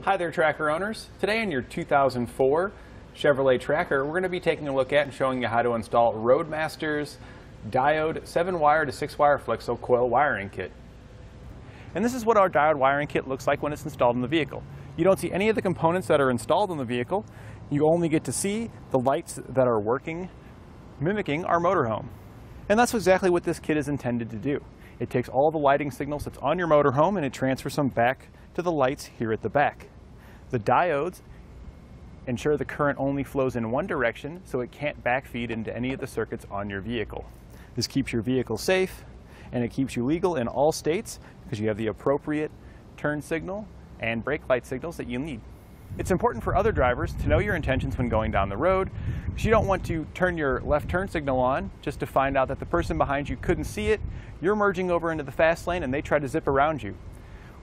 Hi there, Tracker owners. Today in your 2004 Chevrolet Tracker, we're going to be taking a look at and showing you how to install Roadmaster's Diode 7-wire to 6-wire Flexo-Coil Wiring Kit. And this is what our diode wiring kit looks like when it's installed in the vehicle. You don't see any of the components that are installed in the vehicle. You only get to see the lights that are working, mimicking our motorhome. And that's exactly what this kit is intended to do. It takes all the lighting signals that's on your motorhome and it transfers them back to the lights here at the back. The diodes ensure the current only flows in one direction, so it can't backfeed into any of the circuits on your vehicle. This keeps your vehicle safe, and it keeps you legal in all states because you have the appropriate turn signal and brake light signals that you need. It's important for other drivers to know your intentions when going down the road, because you don't want to turn your left turn signal on just to find out that the person behind you couldn't see it. You're merging over into the fast lane and they try to zip around you.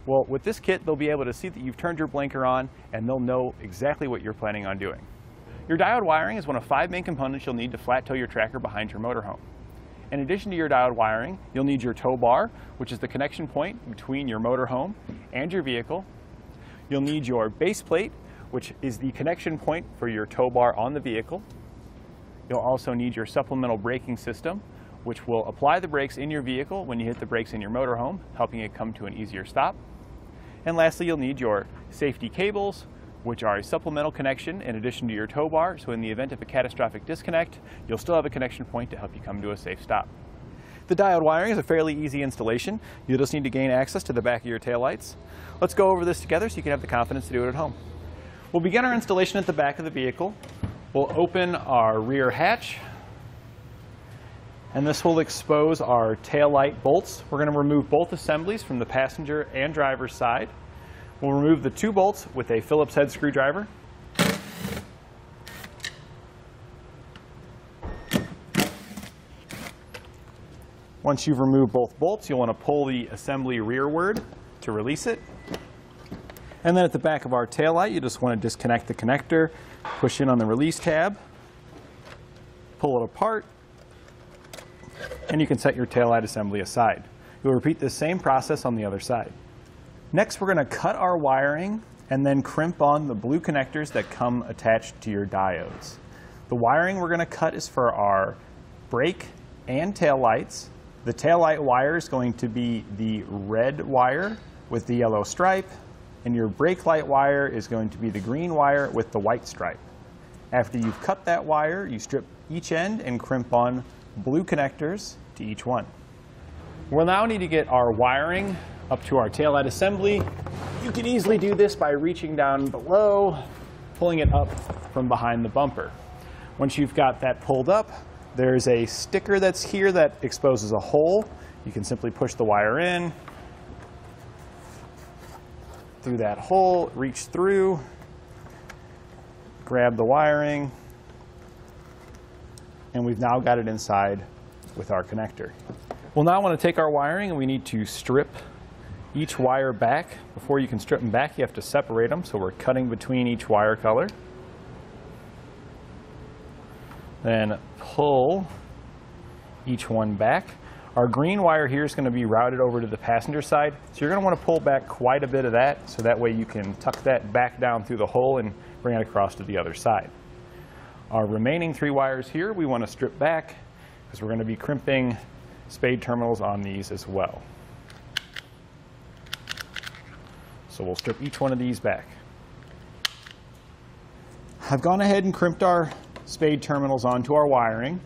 Well, with this kit, they'll be able to see that you've turned your blinker on and they'll know exactly what you're planning on doing. Your diode wiring is one of 5 main components you'll need to flat tow your tracker behind your motorhome. In addition to your diode wiring, you'll need your tow bar, which is the connection point between your motorhome and your vehicle. You'll need your base plate, which is the connection point for your tow bar on the vehicle. You'll also need your supplemental braking system, which will apply the brakes in your vehicle when you hit the brakes in your motorhome, helping it come to an easier stop. And lastly, you'll need your safety cables, which are a supplemental connection in addition to your tow bar, so in the event of a catastrophic disconnect, you'll still have a connection point to help you come to a safe stop. The diode wiring is a fairly easy installation. You'll just need to gain access to the back of your taillights. Let's go over this together so you can have the confidence to do it at home. We'll begin our installation at the back of the vehicle. We'll open our rear hatch, and this will expose our taillight bolts. We're going to remove both assemblies from the passenger and driver's side. We'll remove the 2 bolts with a Phillips head screwdriver. Once you've removed both bolts, you'll want to pull the assembly rearward to release it. And then at the back of our taillight, you just want to disconnect the connector, push in on the release tab, pull it apart, and you can set your taillight assembly aside. You'll repeat this same process on the other side. Next, we're going to cut our wiring and then crimp on the blue connectors that come attached to your diodes. The wiring we're going to cut is for our brake and taillights. The taillight wire is going to be the red wire with the yellow stripe, and your brake light wire is going to be the green wire with the white stripe. After you've cut that wire, you strip each end and crimp on blue connectors to each one. We'll now need to get our wiring up to our taillight assembly. You can easily do this by reaching down below, pulling it up from behind the bumper. Once you've got that pulled up, there's a sticker that's here that exposes a hole. You can simply push the wire in through that hole, reach through, grab the wiring, and we've now got it inside with our connector. We'll now want to take our wiring and we need to strip each wire back. Before you can strip them back, you have to separate them, so we're cutting between each wire color. Then pull each one back. Our green wire here is going to be routed over to the passenger side, so you're going to want to pull back quite a bit of that, so that way you can tuck that back down through the hole and bring it across to the other side. Our remaining 3 wires here we want to strip back because we're going to be crimping spade terminals on these as well. So we'll strip each one of these back. I've gone ahead and crimped our spade terminals onto our wiring.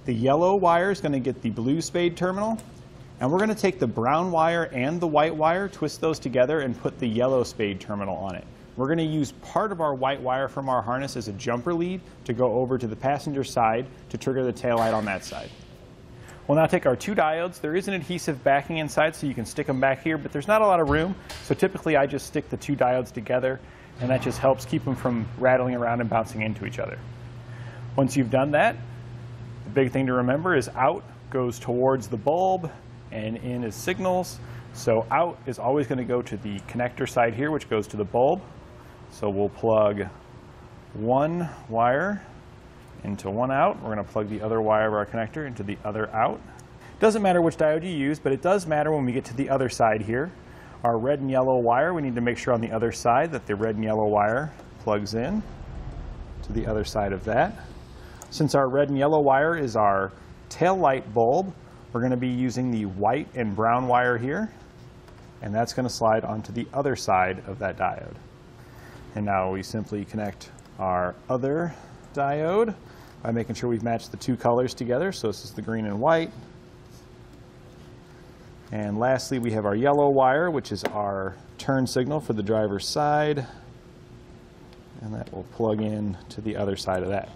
The yellow wire is going to get the blue spade terminal, and we're going to take the brown wire and the white wire, twist those together, and put the yellow spade terminal on it. We're going to use part of our white wire from our harness as a jumper lead to go over to the passenger side to trigger the taillight on that side. We'll now take our 2 diodes. There is an adhesive backing inside, so you can stick them back here, but there's not a lot of room, so typically I just stick the 2 diodes together, and that just helps keep them from rattling around and bouncing into each other. Once you've done that, the big thing to remember is out goes towards the bulb and in is signals. So out is always going to go to the connector side here, which goes to the bulb. So we'll plug one wire into one out. We're going to plug the other wire of our connector into the other out. Doesn't matter which diode you use, but it does matter when we get to the other side here. our red and yellow wire, we need to make sure on the other side that the red and yellow wire plugs in to the other side of that. Since our red and yellow wire is our tail light bulb, we're going to be using the white and brown wire here, and that's going to slide onto the other side of that diode. And now we simply connect our other diode by making sure we've matched the two colors together. So this is the green and white. And lastly, we have our yellow wire, which is our turn signal for the driver's side. And that will plug in to the other side of that.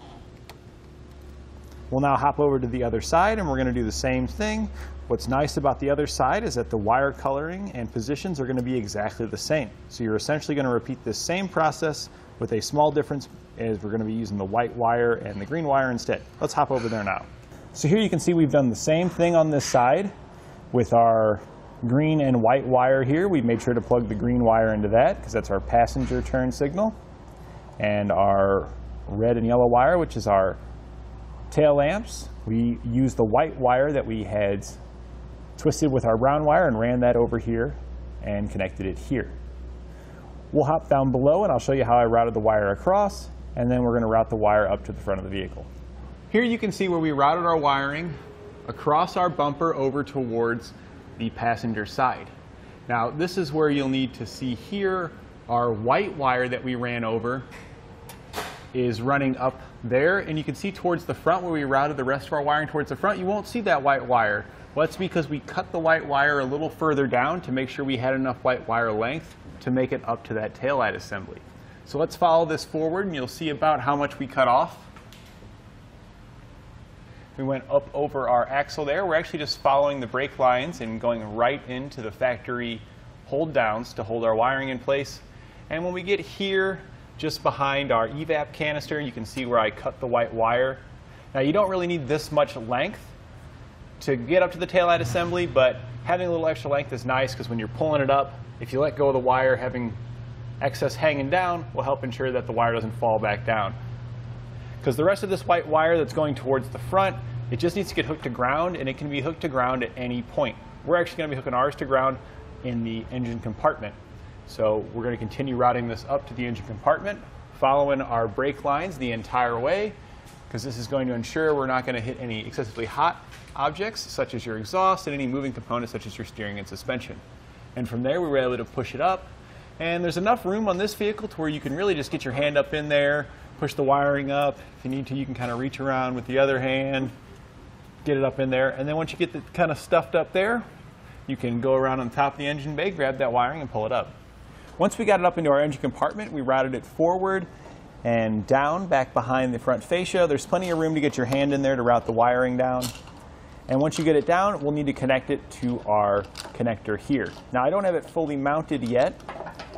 We'll now hop over to the other side, and we're going to do the same thing. What's nice about the other side is that the wire coloring and positions are going to be exactly the same. So you're essentially going to repeat this same process with a small difference, as we're going to be using the white wire and the green wire instead. Let's hop over there now. So here you can see we've done the same thing on this side with our green and white wire here. We've made sure to plug the green wire into that because that's our passenger turn signal. And our red and yellow wire, which is our tail lamps, we use the white wire that we had twisted with our brown wire and ran that over here and connected it here. We'll hop down below and I'll show you how I routed the wire across, and then we're going to route the wire up to the front of the vehicle. Here you can see where we routed our wiring across our bumper over towards the passenger side. Now this is where you'll need to see here our white wire that we ran over is running up there, and you can see towards the front where we routed the rest of our wiring towards the front, you won't see that white wire. Well, that's because we cut the white wire a little further down to make sure we had enough white wire length to make it up to that taillight assembly. So let's follow this forward and you'll see about how much we cut off. We went up over our axle there. We're actually just following the brake lines and going right into the factory hold downs to hold our wiring in place. And when we get here, just behind our evap canister, you can see where I cut the white wire. Now you don't really need this much length to get up to the taillight assembly, but having a little extra length is nice because when you're pulling it up, if you let go of the wire, having excess hanging down will help ensure that the wire doesn't fall back down. Because the rest of this white wire that's going towards the front, it just needs to get hooked to ground, and it can be hooked to ground at any point. We're actually going to be hooking ours to ground in the engine compartment. So we're going to continue routing this up to the engine compartment, following our brake lines the entire way, because this is going to ensure we're not going to hit any excessively hot objects, such as your exhaust, and any moving components, such as your steering and suspension. And from there, we were able to push it up. And there's enough room on this vehicle to where you can really just get your hand up in there, push the wiring up. If you need to, you can kind of reach around with the other hand, get it up in there. And then once you get it kind of stuffed up there, you can go around on top of the engine bay, grab that wiring, and pull it up. Once we got it up into our engine compartment, we routed it forward and down back behind the front fascia. There's plenty of room to get your hand in there to route the wiring down. And once you get it down, we'll need to connect it to our connector here. Now I don't have it fully mounted yet,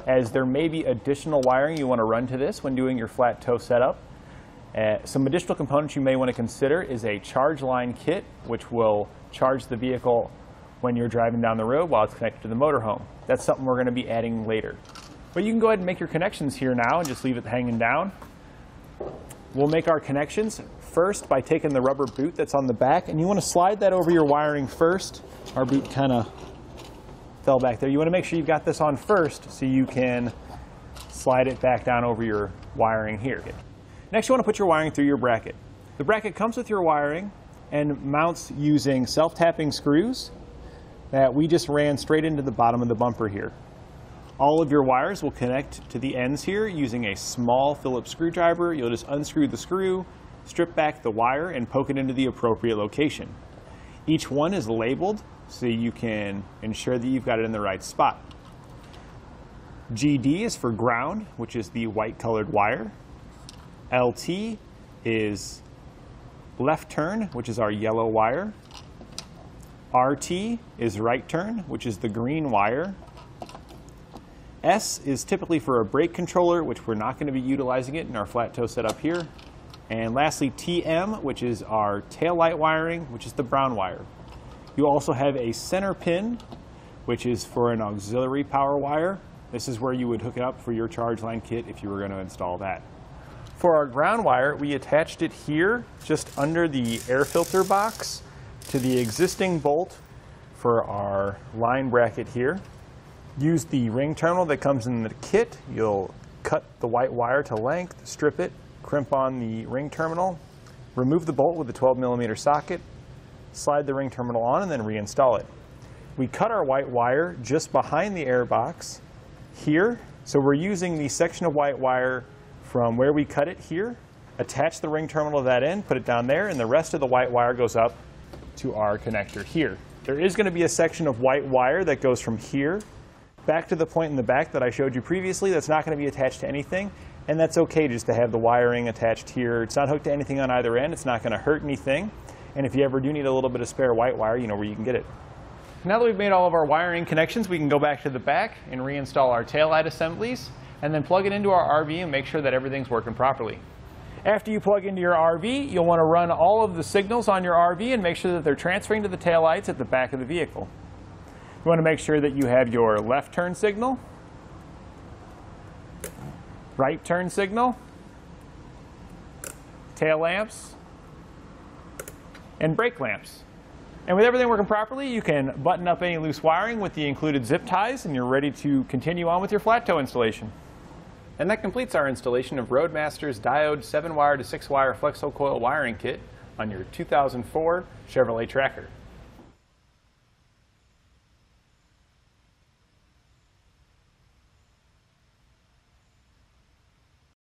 as there may be additional wiring you want to run to this when doing your flat toe setup. Some additional components you may want to consider is a charge line kit, which will charge the vehicle when you're driving down the road while it's connected to the motorhome. That's something we're going to be adding later. But you can go ahead and make your connections here now and just leave it hanging down. We'll make our connections first by taking the rubber boot that's on the back, and you want to slide that over your wiring first. Our boot kind of fell back there. You want to make sure you've got this on first so you can slide it back down over your wiring here. Next, you want to put your wiring through your bracket. The bracket comes with your wiring and mounts using self-tapping screws that we just ran straight into the bottom of the bumper here. All of your wires will connect to the ends here using a small Phillips screwdriver. You'll just unscrew the screw, strip back the wire, and poke it into the appropriate location. Each one is labeled so you can ensure that you've got it in the right spot. GD is for ground, which is the white colored wire. LT is left turn, which is our yellow wire. RT is right turn, which is the green wire. S is typically for a brake controller, which we're not going to be utilizing it in our flat toe setup here. And lastly, TM, which is our tail light wiring, which is the brown wire. You also have a center pin, which is for an auxiliary power wire. This is where you would hook it up for your charge line kit if you were going to install that. For our ground wire, we attached it here, just under the air filter box, to the existing bolt for our line bracket here. Use the ring terminal that comes in the kit. You'll cut the white wire to length, strip it, crimp on the ring terminal, remove the bolt with a 12mm socket, slide the ring terminal on, and then reinstall it. We cut our white wire just behind the air box here. So we're using the section of white wire from where we cut it here, attach the ring terminal to that end, put it down there, and the rest of the white wire goes up to our connector here. There is going to be a section of white wire that goes from here back to the point in the back that I showed you previously. That's not going to be attached to anything, and that's okay just to have the wiring attached here. It's not hooked to anything on either end. It's not going to hurt anything, and if you ever do need a little bit of spare white wire, you know where you can get it. Now that we've made all of our wiring connections, we can go back to the back and reinstall our taillight assemblies, and then plug it into our RV and make sure that everything's working properly. After you plug into your RV, you'll want to run all of the signals on your RV and make sure that they're transferring to the taillights at the back of the vehicle. You want to make sure that you have your left turn signal, right turn signal, tail lamps, and brake lamps. And with everything working properly, you can button up any loose wiring with the included zip ties, and you're ready to continue on with your flat tow installation. And that completes our installation of Roadmaster's Diode 7-wire to 6-wire Flexo-Coil Wiring Kit on your 2004 Chevrolet Tracker.